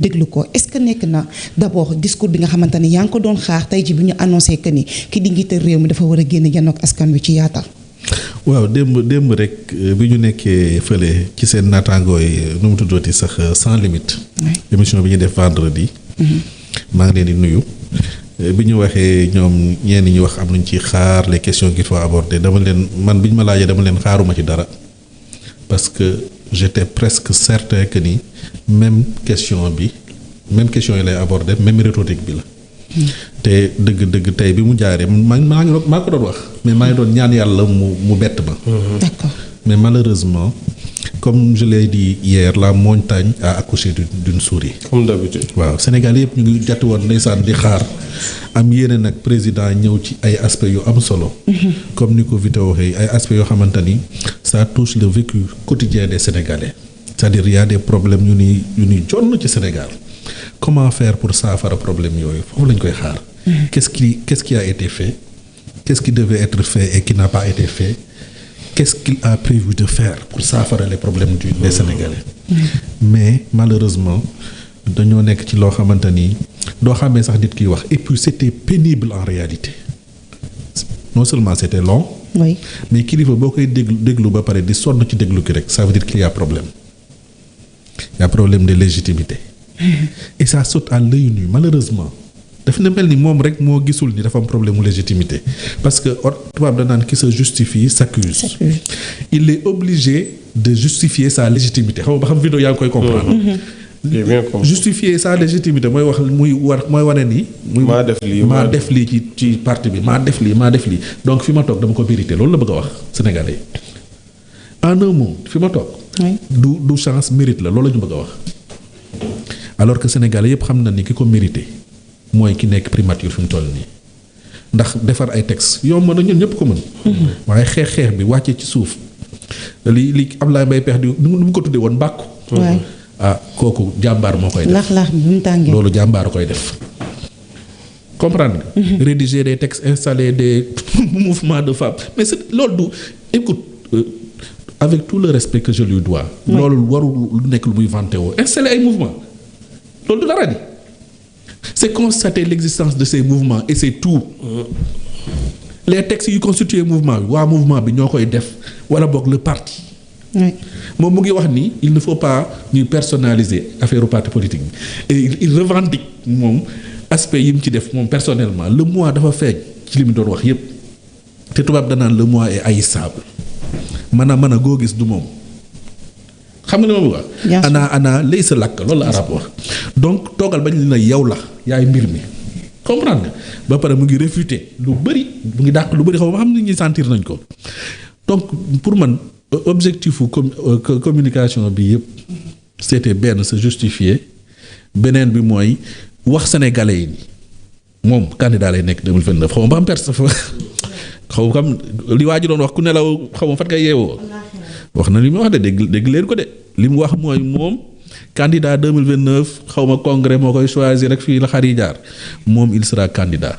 déglu ko est-ce que nekk na d'abord discours bi nga xamante ne yaa ngi ko doon xaar tey ji bi ñu annoncé que ni ki di njiital réew mi dafa war a génn janoog askan wi ci yaatal. waaw démb rek bi ñu nekkee fële ci seen naataangoo yi nu mu tuddooti sax sans limite. émission bi ñu def vendredi. maa ngi leen di nuyu. bi ñu waxee ñoom ñenn ñi wax am nañ ci xaar les questions qu'il faut aborder dama leen man bi ñu ma laajee dama leen xaaruma ci dara parce que j'étais presque certain que ni même question yi lay aborder même rhétorique bi la. te dëgg tey bi mu jaaree maa ko doon wax mais maa ngi doon ñaan yàlla mu bett ma. D'accord. mais malheureusement comme je l'ai dit hier la montagne a accouché d'une souris. comme d'habitude. waaw Sénégal yëpp ñu ngi jàtti woon ndeysaan di xaar am yéene nag président ñëw ci ay aspects yu am solo. comme ni ko Vito waxee ay aspects yoo xamante ni ça touche le vécu quotidien des Sénégalais c'est-à-dire il y a des problèmes yu ni jonn ci Sénégal comment faire pour saafara problème yooyu foofu lañ koy xaar. qu'est-ce qui a été fait qu'est-ce qui devait être fait et qui n'a pas été fait. Qu'est-ce qu'il a prévu de faire pour saafara les problèmes des Sénégalais. Mais malheureusement dañoo nekk ci loo xamante ni doo xamee sax nit kiy wax et puis c'était pénible en réalité non seulement c'était long. Oui. mais kilifa boo koy déglu ba pare di sonn ci déglu ki rek ça veut dire qu'il y a problème. Il y a problème de légitimité. Et ça saute à l'œil nu malheureusement. daf na mel ni moom rek moo gisul ni dafa am problème mu légitimité parce que tubaab da naan qui se justifie s'accuse. Il est obligé de justifier sa légitimité xam nga ba xam vidéo yaa ngi koy comprendre. j'ai bien compris. Justifier sa légitimité mooy wax mooy wane ni. maa def lii ci parti bi maa def lii donc fi ma toog dama ko mérité loolu la bëgg a wax Sénégalais en un mot fi ma toog. du chance mérite la loolu la ñu bëgg a wax. alors que Sénégalais yëpp xam na ni ki ko mérité. mooy ki nekk primature fi mu toll nii ndax defar ay textes yomb na ñun ñëpp ko mën. waaye xeex bi wàccee ci suuf li Abdoulaye Mbaye Pekh di nu mu ko tuddee woon bàkku. kooku jàmbaar moo koy def. laax bi mu tàngee. loolu jàmbaar koy def. comprendre nga. Rédiger des textes installer des mouvements de femmes mais c'est loolu du écoute avec tout le respect que je lui dois. loolu warul lu nekk lu muy vanté woo installer ay mouvements loolu du dara di. C'est constater l'existence de ces mouvements et c'est tout. Les textes yu constituent mouvement bi waa mouvement bi ñoo koy def wala boog le parti. moom mu ngi wax ni il ne faut pas ñuy personnaliser affaire parti politique bi et il revendique moom aspect yi mu ci def moom personnellement le moi dafa feeñ ci li mu doon wax yépp te tubaab danaan le moi est haïssable mën a goo gis du moom. xam nga li ma bëgg wax ana lay sa làkk loolu la arab wax donc toogal bañ li na yow la yaay mbir mi comprendre nga ba pare mu ngi réfuter lu bëri mu ngi dàq lu bëri xaw ma xam ni ñuy sentir nañ ko donc pour man objectif communication bi yëpp c'était benn se justifier beneen bi mooy wax sénégalais yi moom candidat lay nekk 2029 xaw ma ba am perte xaw ma xam li waa ji doon wax ku nelaw xaw ma fan nga yeewoo wax na li mu wax de dégg leen ko de li mu wax mooy moom candidat 2029 xaw ma congrès moo koy choisir rek fii la xar yi jaar moom il sera candidat.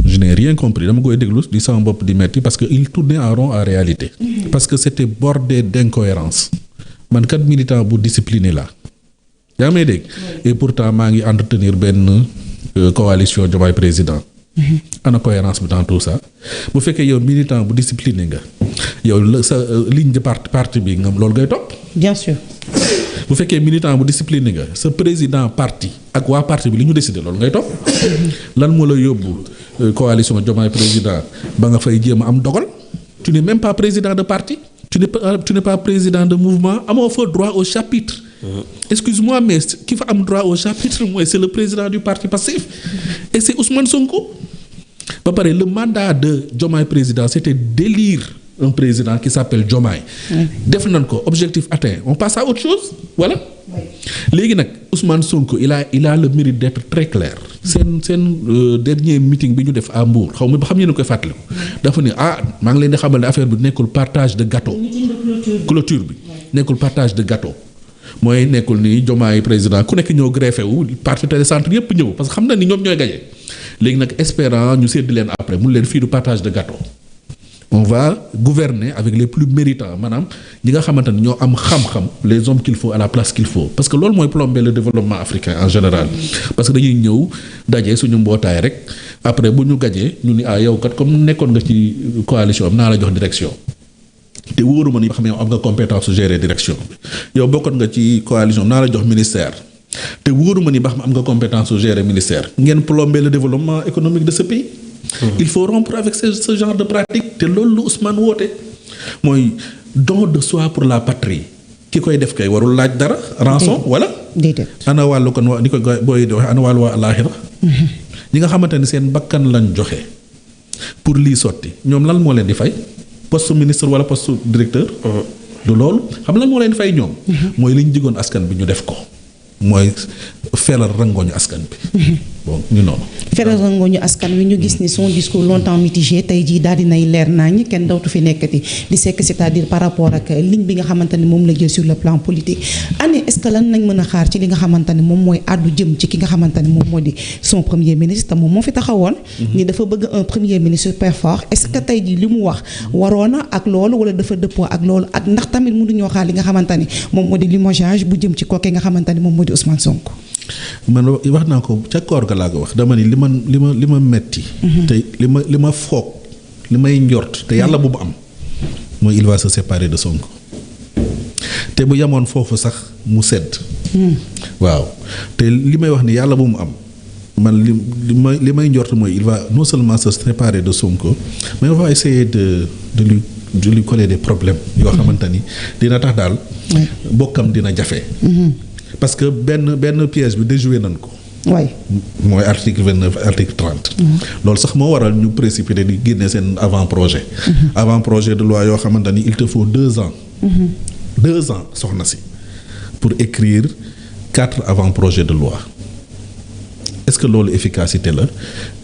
Je n'ai rien compris dama koy déglu di sama bopp di metti parce que il tournait en rond en réalité. Parce que c'était bordé d'incohérence man kat militant bu discipliné la yaa ngi may dégg. Et pourtant maa ngi entretenir benn coalition Diomaye président. ana cohérence bi dans tout ça bu fekkee yow militant bu discipliné nga yow la sa ligne de parti bi nga loolu ngay topp. bien sûr. bu fekkee militant bu discipliné nga sa président parti ak waa parti bi li ñu décidé loolu ngay topp. lan moo la yóbbu coalition Diomaye président ba nga fay jéem a am dogal tu n'es même pas président de parti tu n'es pas président de mouvement amoo fa droit au chapitre. Excuse-moi mais ki fa am droit au chapitre mooy c'est le président du parti Pastef et c'est Ousmane Sonko. ba pare le mandat de Diomaye président c'était d'élire un président qui s'appelle Diomaye. def nañ ko objectif atteint on passe à autre chose voilà. léegi nag Ousmane Sonko il a le mérite d'être très clair. seen dernier meeting bi ñu def à Mbour xaw ma ba xam ne koy fàttaliku. dafa ne maa ngi leen di xamal ne affaire bi nekkul partage de gâteau. clôture bi nekkul partage de gâteau. mooy nekkul ni Diomaye président ku nekk ñëw greffé wu parti télécentre yëpp ñëw parce que xam na ni ñoom ñooy gañe léegi nag espérant ñu sédd leen après mun leen fii du partage de gâteau on va gouverner avec les plus méritants maanaam ñi nga xamante ne ñoo am xam-xam les hommes qu'il faut à la place qu'il faut parce que loolu mooy plomber le développement africain en général parce que dañuy ñëw daje suñu mbootaay rek après bu ñu gajee ñu ni yow kat comme nekkoon nga ci coalition am naa la jox direction te wóoruma ni ba xam ne am nga compétence su gérer direction bi yow bokkoon nga ci coalition am naa la jox ministère te wóoruma ni ba xam am nga compétence su gérer ministère ngeen plomber le développement économique de ce pays. Il faut rompre avec ce genre de pratique te loolu lu Ousmane woote mooy don de soi pour la patrie ki koy def kay warul laaj dara rançon wala ana wàllu kon ni ko booy di waxe ana wàllu waa alaaxira ñi nga xamante ni seen bakkan lañ joxe pour lii sotti ñoom lan moo leen di fay poste ministre wala poste directeur du loolu xam lan moo leen di fay ñoom mooy li ñu digoon askan bi ñu def ko mooy felal rangooñu askan bi bon ñu noonu felal rangooñu askan wi ñu gis ni son discours longtemps mitigé tey jii daal dinay leer nañ kenn dootu fi nekkati di sekk c'est-à-dire par rapport ak ligne bi nga xamante ni moom la jël sur le plan politique année est-ce que lan nañ mën a xaar ci li nga xamante ni moom mooy àddu jëm ci ki nga xamante ni moom moo di son premier ministre moom moo fi taxawoon ni dafa bëgg un premier ministre super fort est-ce que tey jii li mu wax waroona ak loolu wala dafa dëppoo ak loolu ak ndax tamit mënuñoo xaar li nga xamante ni moom moo di limogeage bu jëm ci kooke nga xamante ni moom moo di Ousmane Sonko. man wax naa ko ca koor ga laa ko wax dama ni li ma metti te li ma foog li may njort te yàlla bu mu am mooy il va se séparer de Sonko te bu yemoon foofu sax mu sedd waaw te li may wax ni yàlla bu mu am man li may njort mooy il va non seulement se séparer de Sonko mais on va essayer de lui coller des problèmes yoo xamante ni dina tax daal bokkam dina jafe parce que benn piège bi déjoué nañ ko. waay mooy article 29 article 30. loolu sax moo waral ñu précipité di génne seen avant projet. avant projet de loi yoo xamante ni il te faut 2 ans. 2 ans soxna si pour écrire 4 avant projet de loi est-ce que loolu efficacité la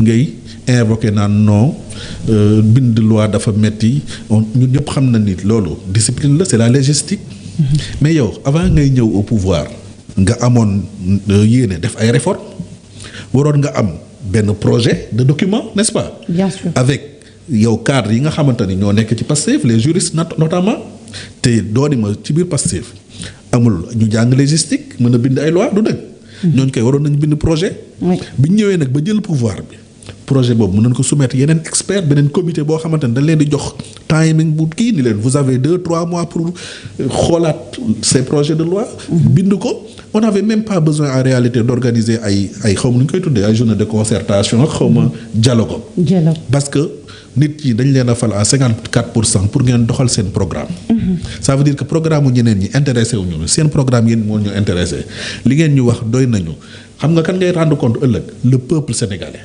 ngay invoqué naan non bind loi dafa metti ñun ñëpp xam na nit loolu discipline la c'est la légistique. mais yow avant ngay ñëw au pouvoir. nga amoon yéene def ay réformes waroon nga am benn projet de document n'est-ce pas. Bien sûr. avec yow cadre yi nga xamante ni ñoo nekk ci Pastef les juristes notamment te dooni ma ci biir Pastef amul ñu jàng légistique mën a bind ay loi du dëgg. ñooñu koy waroon nañu bind projet. bi ñu ñëwee nag ba jël pouvoir bi. projet boobu mën nañ ko soumettre yeneen expert beneen comité boo xamante ne dañ leen di jox timing bu kii ni leen vous avez 2-3 mois pour xoolaat ces projets de loi. bind ko on n'avait même pas besoin en réalité d'organiser ay xaw ma nu ñu koy tuddee ay journée de concertation ak xaw ma dialogue. parce que nit yi dañ leen a fal à 54% pour ngeen doxal seen programme. ça veut dire que programme mu ñeneen ñi intéressé wuñu seen programme yéen moo ñu intéressé li ngeen ñu wax doy nañu xam nga kan ngay rendre compte ëllëg le peuple sénégalais.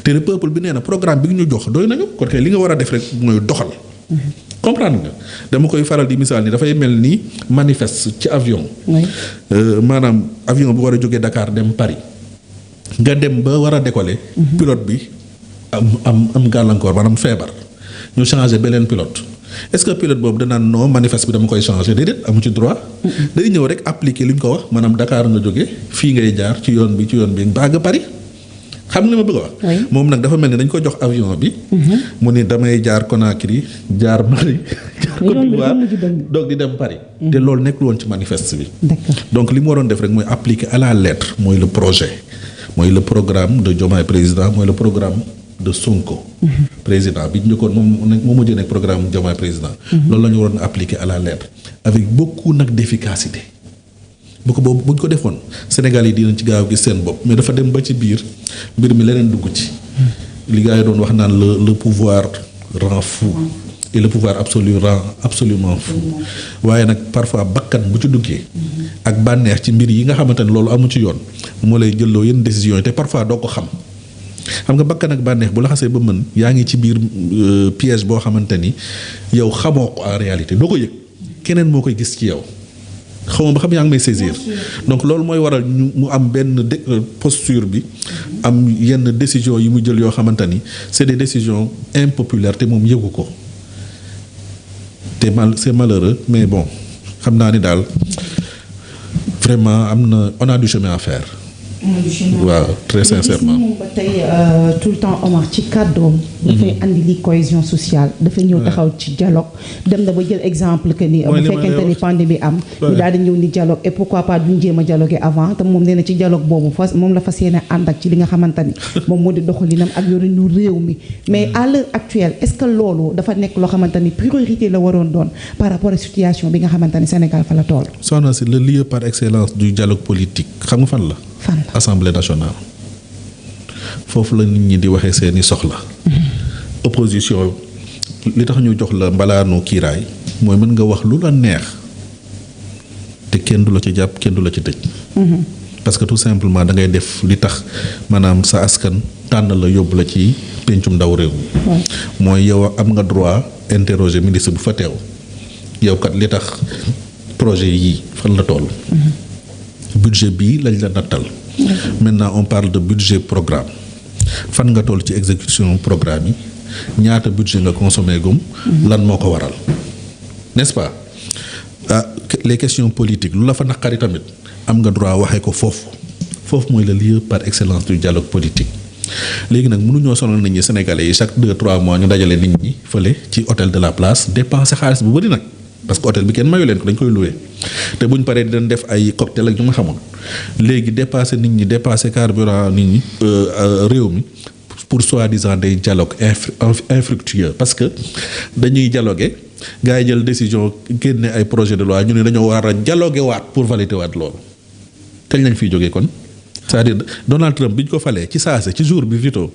te le peuple bi nee na programme bi ñu jox doy nañu kon kay li nga war a def rek mooy doxal. comprendre nga dama koy faral di misaal ni dafay mel ni manifeste ci avion. maanaam avion bu war a jógee Dakar dem Paris nga dem ba war a décoller. pilote bi am gàllankoor maanaam feebar ñu changer beneen pilote est-ce que pilote boobu danaan non manifeste bi dama koy changer déedéet amu ci droit. day ñëw rek appliquer li ñu ko wax maanaam Dakar nga jógee fii ngay jaar ci yoon bi baa nga Paris. xam nga li ma bëgg a wax. moom nag dafa mel ni dañ ko jox avion bi. mu ni damay jaar Conakry jaar Mali. jaar Côte d'Ivoire doog di dem Paris. te loolu nekkul woon ci manifeste bi. donc li mu waroon def rek mooy appliquer à la lettre mooy le projet. mooy le programme de Diomaye président mooy le programme de Sonko. président bi njëkkoon moo mujjee nekk programme Diomaye président. loolu la ñu waroon appliquer à la lettre. avec beaucoup nag d'efficacité. bu ko boobu bu ñu ko defoon Sénégal yi dinañ ci gaaw gis seen bopp mais dafa dem ba ci biir mbir mi leneen dugg ci li gars yi doon wax naan le pouvoir rend fou et le pouvoir absolu rend absolument fou waaye nag parfois bakkan bu ci duggee ak bànneex ci mbir yi nga xamante ne loolu amu ci yoon moo lay jëlloo yenn décisions yi te parfois doo ko xam nga bakkan ak bànneex bu la xasee ba mën yaa ngi ci biir piège boo xamante ni yow xamoo ko en réalité doo ko yëg keneen moo koy gis ci yow. xaw ma ba xam yaa ngi may saisir donc loolu mooy waral mu am benn posture bi am yenn décision yi mu jël yoo xamante ni c'est des décisions impopulaires te moom yëgu ko te c'est malheureux mais bon xam naa ni daal vraiment on a du chemin à faire waaw très sincèrement. ba tey tout le temps Omar ci kàddoom. dafay andi li cohésion sociale. dafa ñëw taxaw ci dialogue dem na ba jël exemple que ni. bu fekkente ni pandémie am. ñu daal di ñëw ni dialogue et pourquoi pas duñ jéem a dialoguer avant te moom nee na ci dialogue boobu moom la fas yéene ànd ak ci li nga xamante ni moom moo di doxalinam ak yorinu réew mi mais à l'heure actuelle est-ce que loolu dafa nekk loo xamante ni priorité la waroon doon par rapport ak situation bi nga xamante ni Sénégal fa la toll. soxna si le lieu par excellence du dialogue politique xam nga fan la. Assemblée nationale foofu la nit ñi di waxee seeni soxla. opposition li tax ñu jox la mbalaanu kiiraay mooy mën nga wax lu la neex te kenn du la ci jàpp kenn du la ci tëj. parce que tout simplement da ngay def li tax maanaam sa askan tànn la yóbbu la ci pencum ndaw réew mi. mooy yow am nga droit interroger ministre bu fa teew yow kat li tax projet yii fan la toll. budget bii lañ la nattal. maintenant on parle de budget programme fan nga toll ci exécution programme yi ñaata budget nga consommé gum lan moo ko waral n'est-ce pas les questions politiques lu la fa naqari tamit am nga droit waxee ko foofu mooy le lieu par excellence du dialogue politique. léegi nag mënuñoo sonal nit ñi sénégalais yi chaque 2-3 mois ñu dajale nit ñi fële ci hôtel de la place dépenser xaalis bu bari nag. parce que hôtel bi kenn mayu leen ko dañ koy loué te buñ paree di leen def ay cocktail ak ñu ma xamoon léegi dépassé nit ñi dépassé carburant nit ñi réew mi pour soi-disant des dialogues infructueux parce que dañuy dialoguer gars yi jël décision génne ay projet de loi ñu ne dañoo war a dialoguer waat pour valider waat loolu kañ lañ fiy jógee kon c'est-à-dire Donald Trump bi ñu ko falee ci saase ci jour bi Vito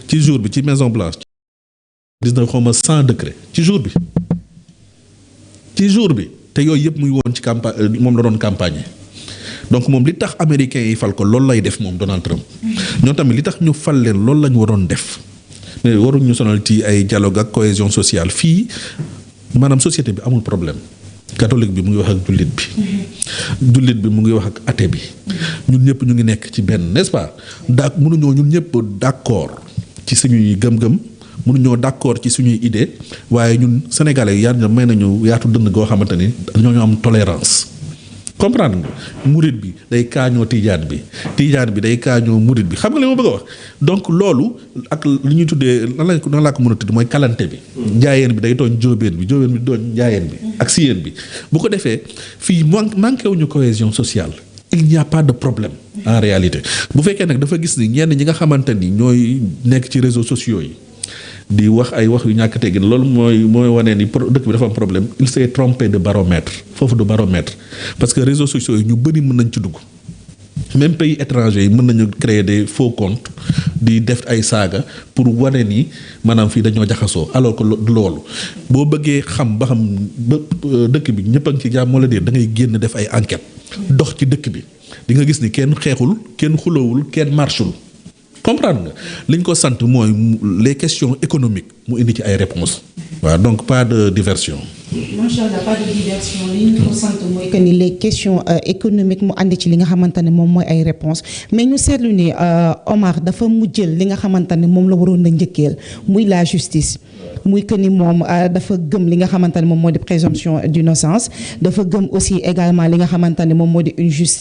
ci jour bi ci Maison Blanche 100 décret ci jour bi. ci jour bi te yooyu yëpp muy woon ci campagne moom la doon campagne donc moom li tax américains yi fal ko loolu lay def moom Donald Trump ñoom tamit li tax ñu fal leen loolu lañu waroon def mais waruñ ñu sonal ci ay dialogue ak cohésion sociale fii maanaam société bi amul problème catholique bi mu ngi wax ak jullit bi mu ngi wax ak athée bi ñun ñëpp ñu ngi nekk ci benn n'est-ce pas mënuñoo ñun ñëpp d'accord ci suñuy gëm-gëm mënuñoo d'accord ci suñuy idée waaye ñun sénégalais yi yàlla may nañu yaatu dënn goo xamante ni ñoo am tolérance comprendre nga murit bi day kaañoo tijaan bi day kaañoo murit bi xam nga li ma bëgg a wax donc loolu ak li ñuy tuddee nan laa ko mën a tudd mooy kalante bi njaayeen bi day tooñ jóobeen bi tooñ njaayeen bi ak siyeen bi bu ko defee fii manqué wuñu cohésion sociale il n'y a pas de problème en réalité bu fekkee nag dafa gis ni ñenn ñi nga xamante ni ñooy nekk ci réseaux sociaux yi di wax ay wax yu ñàkk teggin loolu mooy wane ni dëkk bi dafa am problème il s'est trompé de baromètre foofu de baromètre parce que réseaux sociaux yi ñu bëri mën nañ ci dugg même pays étrangers yi mën nañu créer des faux comptes di def ay saaga pour wane ni maanaam fii dañoo jaxasoo alors que loolu boo bëggee xam ba xam ba dëkk bi ñëpp a ngi ci jàmm moo la dee da ngay génn def ay enquête dox ci dëkk bi di nga gis ni kenn xeexul kenn xulowul kenn marchul comprendre nga liñ ko sant mooy les questions économiques mu indi ci ay réponses waaw donc pas de diversion. macha allah pas de diversion li ñu ko sant mooy que ni les questions économiques mu andi ci li nga xamante ne moom mooy ay réponses mais ñu seetlu ni Omar dafa mujjël li nga xamante ne moom la waroon na njëkkeel muy la justice. muy que ni moom dafa gëm li nga xamante ne moom moo di présomption d'innocence dafa gëm aussi également li nga xamante ne moom moo di une justice